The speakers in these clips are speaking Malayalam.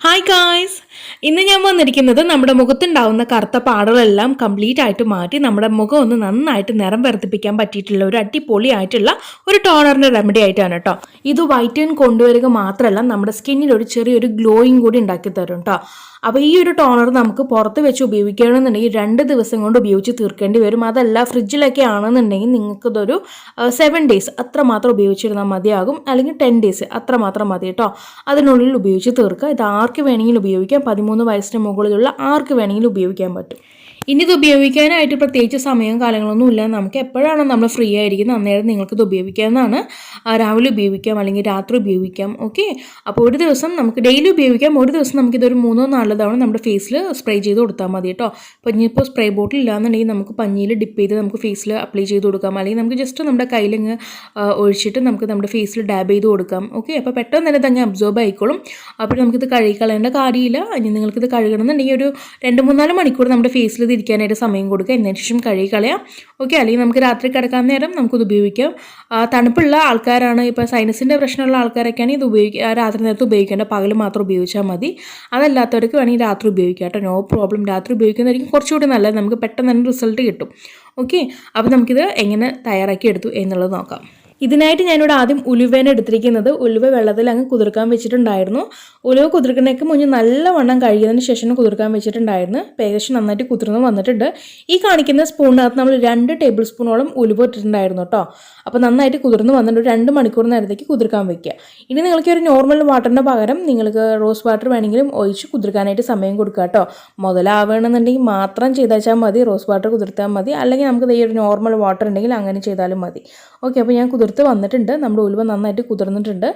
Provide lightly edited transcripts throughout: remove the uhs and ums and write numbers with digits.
ഹായ് ഗായ്സ്, ഇന്ന് ഞാൻ വന്നിരിക്കുന്നത് നമ്മുടെ മുഖത്തുണ്ടാവുന്ന കറുത്ത പാടുകളെല്ലാം കംപ്ലീറ്റ് ആയിട്ട് മാറ്റി നമ്മുടെ മുഖം ഒന്ന് നന്നായിട്ട് നിറം വർദ്ധിപ്പിക്കാൻ പറ്റിയിട്ടുള്ള ഒരു അടിപൊളി ആയിട്ടുള്ള ഒരു ടോണറിൻ്റെ റെമഡി ആയിട്ടാണ് കേട്ടോ. ഇത് വൈറ്റൻ കൊണ്ടുവരിക മാത്രമല്ല നമ്മുടെ സ്കിന്നിൽ ഒരു ചെറിയൊരു ഗ്ലോയിങ് കൂടി ഉണ്ടാക്കി തരും കേട്ടോ. അപ്പോൾ ഈ ഒരു ടോണർ നമുക്ക് പുറത്ത് വെച്ച് ഉപയോഗിക്കുകയാണെന്നുണ്ടെങ്കിൽ 2 ദിവസം കൊണ്ട് ഉപയോഗിച്ച് തീർക്കേണ്ടി വരും. അതല്ല ഫ്രിഡ്ജിലൊക്കെ ആണെന്നുണ്ടെങ്കിൽ നിങ്ങൾക്കിതൊരു 7 ഡേയ്സ് അത്രമാത്രം ഉപയോഗിച്ചിരുന്നാൽ മതിയാകും, അല്ലെങ്കിൽ 10 ഡേയ്സ് അത്രമാത്രം മതി കേട്ടോ. അതിനുള്ളിൽ ഉപയോഗിച്ച് തീർക്കുക. ഇത് ആർക്ക് വേണമെങ്കിലും ഉപയോഗിക്കാം, 13 വയസ്സിന് മുകളിലുള്ള ആർക്ക് വേണമെങ്കിലും ഉപയോഗിക്കാൻ പറ്റും. ഇനി ഇത് ഉപയോഗിക്കാനായിട്ട് പ്രത്യേകിച്ച് സമയവും കാലങ്ങളൊന്നും ഇല്ല. നമുക്ക് എപ്പോഴാണ് നമ്മൾ ഫ്രീ ആയിരിക്കുന്നത് അന്നേരം നിങ്ങൾക്കിത് ഉപയോഗിക്കാവുന്നതാണ്. രാവിലെ ഉപയോഗിക്കാം അല്ലെങ്കിൽ രാത്രി ഉപയോഗിക്കാം. ഓക്കെ, അപ്പോൾ ഒരു ദിവസം നമുക്ക് ഡെയിലി ഉപയോഗിക്കാം. ഒരു ദിവസം നമുക്കിതൊരു 3-4 തവണ നമ്മുടെ ഫേസിൽ സ്പ്രേ ചെയ്ത് കൊടുത്താൽ മതി കേട്ടോ. അപ്പോൾ ഇനിയിപ്പോൾ സ്പ്രേ ബോട്ടിൽ ഇല്ലാന്നുണ്ടെങ്കിൽ നമുക്ക് പഞ്ഞിയിൽ ഡിപ്പ് ചെയ്ത് നമുക്ക് ഫേസിൽ അപ്ലൈ ചെയ്ത് കൊടുക്കാം, അല്ലെങ്കിൽ നമുക്ക് ജസ്റ്റ് നമ്മുടെ കയ്യിലിങ്ങ് ഒഴിച്ചിട്ട് നമുക്ക് നമ്മുടെ ഫേസിൽ ഡാബ് ചെയ്ത് കൊടുക്കാം. ഓക്കെ, അപ്പോൾ പെട്ടെന്ന് തന്നെ തന്നെ അബ്സോർബ് ആയിക്കോളും. അപ്പോൾ നമുക്കിത് കഴുകിക്കളയേണ്ട കാര്യമില്ല. ഇനി നിങ്ങൾക്കിത് കഴുകണമെന്നുണ്ടെങ്കിൽ ഒരു 2-3-4 മണിക്കൂർ നമ്മുടെ ഫേസിൽ ഇത് ഇരിക്കാനായിട്ട് സമയം കൊടുക്കുക. എന്നതിന് ശേഷം കഴുകിക്കളയാം. ഓക്കെ, അല്ലെങ്കിൽ നമുക്ക് രാത്രി കിടക്കാൻ നേരം നമുക്കിത് ഉപയോഗിക്കാം. തണുപ്പുള്ള ആൾക്കാരാണ്, ഇപ്പോൾ സൈനസിൻ്റെ പ്രശ്നമുള്ള ആൾക്കാരൊക്കെയാണ് ഇത് രാത്രി നേരത്ത് ഉപയോഗിക്കേണ്ട, പകൽ മാത്രം ഉപയോഗിച്ചാൽ മതി. അതല്ലാത്തവർക്ക് വേണമെങ്കിൽ രാത്രി ഉപയോഗിക്കാം കേട്ടോ, നോ പ്രോബ്ലം. രാത്രി ഉപയോഗിക്കുന്നതായിരിക്കും കുറച്ചുകൂടി നല്ലത്, നമുക്ക് പെട്ടെന്ന് തന്നെ റിസൾട്ട് കിട്ടും. ഓക്കെ, അപ്പോൾ നമുക്കിത് എങ്ങനെ തയ്യാറാക്കി എടുത്തു എന്നുള്ളത് നോക്കാം. ഇതിനായിട്ട് ഞാനിവിടെ ആദ്യം ഉലുവേനെ എടുത്തിരിക്കുന്നത്. ഉലുവ വെള്ളത്തിൽ അങ്ങ് കുതിർക്കാൻ വെച്ചിട്ടുണ്ടായിരുന്നു. ഉലുവ കുതിർക്കുന്നതിന് മുന്നേ നല്ലവണ്ണം കഴുകിയതിന് ശേഷം കുതിർക്കാൻ വെച്ചിട്ടുണ്ടായിരുന്നു. ഏകദേശം നന്നായിട്ട് കുതിർന്ന് വന്നിട്ടുണ്ട്. ഈ കാണിക്കുന്ന സ്പൂണിനകത്ത് നമ്മൾ 2 ടേബിൾ സ്പൂണോളം ഉലുവ ഇട്ടിട്ടുണ്ടായിരുന്നു കേട്ടോ. അപ്പോൾ നന്നായിട്ട് കുതിർന്ന് വന്നിട്ട് 2 മണിക്കൂർ നേരത്തേക്ക് കുതിർക്കാൻ വെക്കുക. ഇനി നിങ്ങൾക്ക് ഒരു നോർമൽ വാട്ടറിന് പകരം നിങ്ങൾക്ക് റോസ് വാട്ടർ വേണമെങ്കിലും ഒഴിച്ച് കുതിർക്കാനായിട്ട് സമയം കൊടുക്കുക കേട്ടോ. മുതലാവണമെന്നുണ്ടെങ്കിൽ മാത്രം ചെയ്താൽ മതി, റോസ് വാട്ടർ കുതിർത്താൽ മതി, അല്ലെങ്കിൽ നമുക്ക് ഈ ഒരു നോർമൽ വാട്ടർ ഉണ്ടെങ്കിൽ അങ്ങനെ ചെയ്താലും മതി. ഓക്കെ, അപ്പോൾ ഞാൻ കുതിർത്ത് വന്നിട്ടുണ്ട്. നമ്മുടെ ഉലുവ നന്നായിട്ട് കുതിർന്നിട്ടുണ്ട്.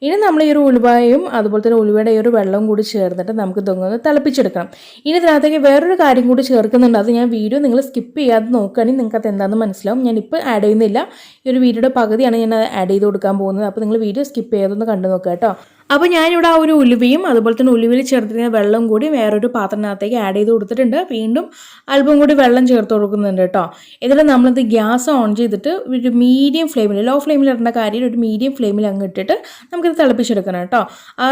ഇനി നമ്മൾ ഈ ഒരു ഉലുവയും അതുപോലെ തന്നെ ഉലുവയുടെ ഈ ഒരു വെള്ളം കൂടി ചേർന്നിട്ട് നമുക്ക് ഇതൊന്ന് തിളപ്പിച്ചെടുക്കണം. ഇനി ഇതിനകത്തേക്ക് വേറൊരു കാര്യം കൂടി ചേർക്കുന്നുണ്ട്. അത് ഞാൻ വീഡിയോ നിങ്ങൾ സ്കിപ്പ് ചെയ്യാതെ നോക്കുകയാണെങ്കിൽ നിങ്ങൾക്ക് അത് എന്താണെന്ന് മനസ്സിലാവും. ഞാനിപ്പോൾ ആഡ് ചെയ്യുന്നില്ല. ഈ ഒരു വീഡിയോയുടെ പകുതിയാണ് ഞാൻ ആഡ് ചെയ്ത് കൊടുക്കാൻ പോകുന്നത്. അപ്പോൾ നിങ്ങൾ വീഡിയോ സ്കിപ്പ് ചെയ്യാതൊന്ന് കണ്ടു നോക്കുക കേട്ടോ. അപ്പോൾ ഞാനിവിടെ ആ ഒരു ഉലുവയും അതുപോലെ തന്നെ ഉലുവയിൽ ചേർത്തിരിക്കുന്ന വെള്ളം കൂടി വേറൊരു പാത്രത്തിനകത്തേക്ക് ആഡ് ചെയ്ത് കൊടുത്തിട്ടുണ്ട്. വീണ്ടും അല്പം കൂടി വെള്ളം ചേർത്ത് കൊടുക്കുന്നുണ്ട് കേട്ടോ. ഇതിൽ നമ്മളിത് ഗ്യാസ് ഓൺ ചെയ്തിട്ട് ഒരു മീഡിയം ഫ്ലെയിമിൽ, ലോ ഫ്ലെയിമിൽ ഇടേണ്ട കാര്യം, ഒരു മീഡിയം ഫ്ലെയിമിൽ അങ്ങ് ഇട്ടിട്ട് നമുക്കിത് തിളപ്പിച്ചെടുക്കണം കേട്ടോ.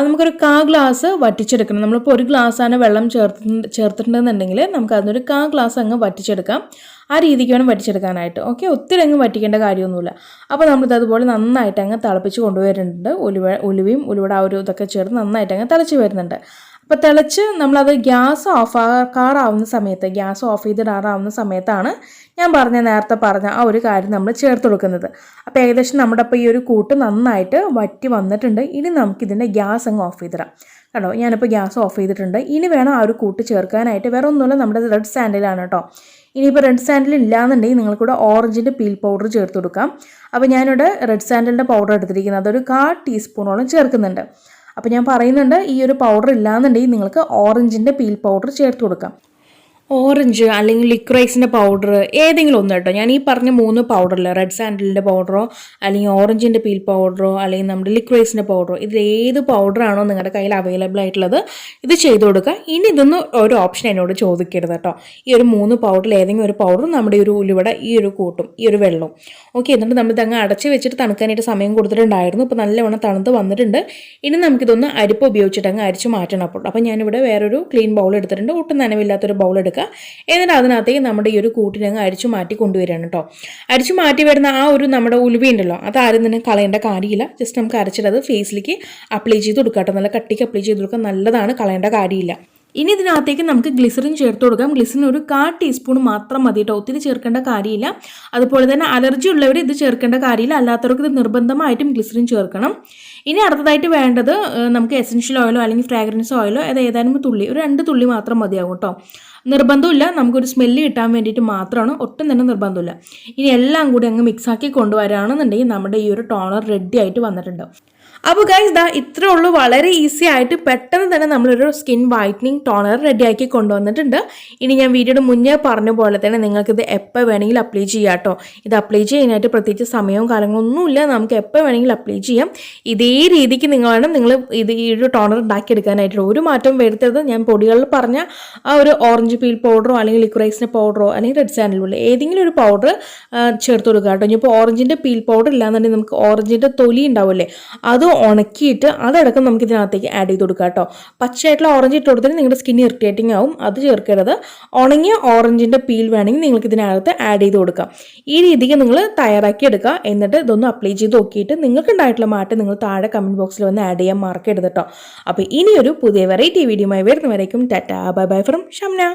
നമുക്കൊരു 1/4 ഗ്ലാസ് വറ്റിച്ചെടുക്കണം. നമ്മളിപ്പോൾ 1 ഗ്ലാസ്സാണ് വെള്ളം ചേർത്തിട്ടുണ്ടെന്നുണ്ടെങ്കിൽ നമുക്ക് അതിനൊരു 1/4 ഗ്ലാസ് അങ്ങ് വറ്റിച്ചെടുക്കാം. ആ രീതിക്ക് വേണം വറ്റിച്ചെടുക്കാനായിട്ട്. ഓക്കെ, ഒത്തിരി അങ്ങ് വറ്റിക്കേണ്ട കാര്യമൊന്നുമില്ല. അപ്പോൾ നമ്മളിത് അതുപോലെ നന്നായിട്ട് അങ്ങ് തിളപ്പിച്ച് കൊണ്ടുവരുന്നുണ്ട്. ഉലുവയും ഉലുവയുടെ ആ ഒരു ഇതൊക്കെ ചേർത്ത് നന്നായിട്ട് അങ്ങ് തിളച്ച് വരുന്നുണ്ട്. അപ്പോൾ തിളച്ച് നമ്മളത് ഗ്യാസ് ഓഫ് ചെയ്തിടാറാവുന്ന സമയത്താണ് ഞാൻ നേരത്തെ പറഞ്ഞ ആ ഒരു കാര്യം നമ്മൾ ചേർത്ത് കൊടുക്കുന്നത്. അപ്പോൾ ഏകദേശം നമ്മുടെ ഇപ്പോൾ ഈ ഒരു കൂട്ട് നന്നായിട്ട് വറ്റി വന്നിട്ടുണ്ട്. ഇനി നമുക്കിതിൻ്റെ ഗ്യാസ് അങ്ങ് ഓഫ് ചെയ്തിടാം കേട്ടോ. ഞാനിപ്പോൾ ഗ്യാസ് ഓഫ് ചെയ്തിട്ടുണ്ട്. ഇനി വേണം ആ ഒരു കൂട്ട് ചേർക്കാനായിട്ട്. വേറെ ഒന്നുമില്ല, നമ്മുടെ റെഡ് സാൻഡിലാണ് കേട്ടോ. ഇനിയിപ്പോൾ റെഡ് സാൻഡിൽ ഇല്ലാന്നുണ്ടെങ്കിൽ നിങ്ങൾക്കിവിടെ ഓറഞ്ചിൻ്റെ പീൽ പൗഡർ ചേർത്ത് കൊടുക്കാം. അപ്പോൾ ഞാനിവിടെ റെഡ് സാൻഡിലിൻ്റെ പൗഡർ എടുത്തിരിക്കുന്നത് അതൊരു 1/4 ടീസ്പൂണോളം ചേർക്കുന്നുണ്ട്. അപ്പോൾ ഞാൻ പറയുന്നുണ്ട്, ഈ ഒരു പൗഡർ ഇല്ലാന്നുണ്ടെങ്കിൽ നിങ്ങൾക്ക് ഓറഞ്ചിൻ്റെ പീൽ പൗഡർ ചേർത്ത് കൊടുക്കാം. ഓറഞ്ച് അല്ലെങ്കിൽ ലിക്വറൈസിൻ്റെ പൗഡർ ഏതെങ്കിലും ഒന്ന് കേട്ടോ. ഞാൻ ഈ പറഞ്ഞ 3 പൗഡറിൽ റെഡ് സാൻഡിലിൻ്റെ പൗഡറോ അല്ലെങ്കിൽ ഓറഞ്ചിൻ്റെ പീൽ പൗഡറോ അല്ലെങ്കിൽ നമ്മുടെ ലിക്വറൈസിൻ്റെ പൗഡറോ, ഇതിൽ ഏത് പൗഡറാണോ നിങ്ങളുടെ കയ്യിൽ അവൈലബിൾ ആയിട്ടുള്ളത് ഇത് ചെയ്ത് കൊടുക്കുക. ഇനി ഇതൊന്നും ഒരു ഓപ്ഷൻ എന്നോട് ചോദിക്കരുത് കേട്ടോ. ഈ ഒരു 3 പൗഡറിൽ ഏതെങ്കിലും ഒരു പൗഡർ നമ്മുടെ ഒരു ഉലുവയുടെ ഈ ഒരു കൂട്ടും ഈ ഒരു വെള്ളവും. ഓക്കെ, എന്നിട്ട് നമ്മളിത് അങ്ങ് അടച്ച് വെച്ചിട്ട് തണുക്കാനായിട്ട് സമയം കൊടുത്തിട്ടുണ്ടായിരുന്നു. ഇപ്പോൾ നല്ലവണ്ണം തണുത്ത് വന്നിട്ടുണ്ട്. ഇനി നമുക്കിതൊന്ന് അരിപ്പ് ഉപയോഗിച്ചിട്ട് അങ്ങ് അരിച്ച് മാറ്റണം. അപ്പോൾ ഞാനിവിടെ വേറൊരു ക്ലീൻ ബൗൾ എടുത്തിട്ടുണ്ട്. ഒട്ടും നനവില്ലാത്തൊരു ബൗൾ എടുക്കുക. എന്നിട്ട് അതിനകത്തേക്ക് നമ്മുടെ ഈ ഒരു കൂട്ടിനങ്ങ് അരിച്ചു മാറ്റി കൊണ്ടുവരികയാണ് കേട്ടോ. അരിച്ചു മാറ്റി വരുന്ന ആ ഒരു നമ്മുടെ ഉലുവയുണ്ടല്ലോ, അതാരും തന്നെ കളയേണ്ട കാര്യമില്ല. ജസ്റ്റ് നമുക്ക് അരച്ചിട്ട് അത് ഫേസിലേക്ക് അപ്ലൈ ചെയ്ത് കൊടുക്കാം കേട്ടോ. നല്ല കട്ടിക്ക് അപ്ലൈ ചെയ്ത് കൊടുക്കാം, നല്ലതാണ്, കളയേണ്ട കാര്യമില്ല. ഇനി ഇതിനകത്തേക്ക് നമുക്ക് ഗ്ലിസറിൻ ചേർത്ത് കൊടുക്കാം. ഗ്ലിസറിൻ ഒരു 1/4 ടീസ്പൂൺ മാത്രം മതി കേട്ടോ, ഒത്തിരി ചേർക്കേണ്ട കാര്യമില്ല. അതുപോലെ തന്നെ അലർജി ഉള്ളവർ ഇത് ചേർക്കേണ്ട കാര്യമില്ല, അല്ലാത്തവർക്ക് ഇത് നിർബന്ധമായിട്ടും ഗ്ലിസറിൻ ചേർക്കണം. ഇനി അടുത്തതായിട്ട് വേണ്ടത് നമുക്ക് എസൻഷ്യൽ ഓയിലോ അല്ലെങ്കിൽ ഫ്രാഗ്രൻസ് ഓയിലോ അത് ഏതാനും തുള്ളി, ഒരു 2 തുള്ളി മാത്രം മതിയാകും കേട്ടോ. നിർബന്ധമില്ല, നമുക്കൊരു സ്മെല്ല് കിട്ടാൻ വേണ്ടിയിട്ട് മാത്രമാണ്, ഒട്ടും തന്നെ നിർബന്ധമില്ല. ഇനി എല്ലാം കൂടി അങ്ങ് മിക്സാക്കി കൊണ്ടുവരാണെന്നുണ്ടെങ്കിൽ നമ്മുടെ ഈ ഒരു ടോണർ റെഡി ആയിട്ട് വന്നിട്ടുണ്ട്. അപ്പോൾ ഗൈസ് ഇത്രേ ഉള്ളൂ, വളരെ ഈസി ആയിട്ട് പെട്ടെന്ന് തന്നെ നമ്മളൊരു സ്കിൻ വൈറ്റനിങ് ടോണർ റെഡിയാക്കി കൊണ്ടുവന്നിട്ടുണ്ട്. ഇനി ഞാൻ വീഡിയോയുടെ മുന്നേ പറഞ്ഞ പോലെ തന്നെ നിങ്ങൾക്കിത് എപ്പോൾ വേണമെങ്കിലും അപ്ലൈ ചെയ്യാം കേട്ടോ. ഇത് അപ്ലൈ ചെയ്യാനായിട്ട് പ്രത്യേകിച്ച് സമയവും കാലങ്ങളൊന്നുമില്ല, നമുക്ക് എപ്പോൾ വേണമെങ്കിലും അപ്ലൈ ചെയ്യാം. ഇതേ രീതിക്ക് നിങ്ങൾ ഈ ഒരു ടോണർ ഉണ്ടാക്കിയെടുക്കാനായിട്ട് ഒരു മാറ്റം വരുത്തരുത്. ഞാൻ പൊടികളിൽ പറഞ്ഞ ആ ഒരു ഓറഞ്ച് പീൽ പൗഡറോ അല്ലെങ്കിൽ ലിക്വറൈസിൻ്റെ പൗഡറോ അല്ലെങ്കിൽ റെഡ് സാൻഡിൽ ഏതെങ്കിലും ഒരു പൗഡർ ചേർത്ത് കൊടുക്കുക കേട്ടോ. ഇനിയിപ്പോൾ ഓറഞ്ചിൻ്റെ പീൽ പൗഡർ ഇല്ലാന്നുണ്ടെങ്കിൽ നമുക്ക് ഓറഞ്ചിൻ്റെ തൊലി ഉണ്ടാവില്ലേ, അത് ഉണക്കിയിട്ട് അതടക്കം നമുക്ക് ഇതിനകത്തേക്ക് ആഡ് ചെയ്ത് കൊടുക്കാം കേട്ടോ. പച്ചയായിട്ടുള്ള ഓറഞ്ച് ഇട്ട് കൊടുത്തിട്ട് നിങ്ങളുടെ സ്കിൻ ഇറിറ്റേറ്റിംഗ് ആവും, അത് ചേർക്കരുത്. ഉണങ്ങിയ ഓറഞ്ചിൻ്റെ പീൽ വേണമെങ്കിൽ നിങ്ങൾക്ക് ഇതിനകത്ത് ആഡ് ചെയ്ത് കൊടുക്കാം. ഈ രീതിക്ക് നിങ്ങൾ തയ്യാറാക്കി എടുക്കുക. എന്നിട്ട് ഇതൊന്ന് അപ്ലൈ ചെയ്ത് നോക്കിയിട്ട് നിങ്ങൾക്ക് ഉണ്ടായിട്ടുള്ള മാറ്റം നിങ്ങൾ താഴെ കമൻറ്റ് ബോക്സിൽ വന്ന് ആഡ് ചെയ്യാൻ മറക്കരുത് കേട്ടോ. അപ്പോൾ ഇനിയൊരു പുതിയ വെറൈറ്റി വീഡിയോയുമായി വരുന്നവരേക്കും tata bye bye from Shamna.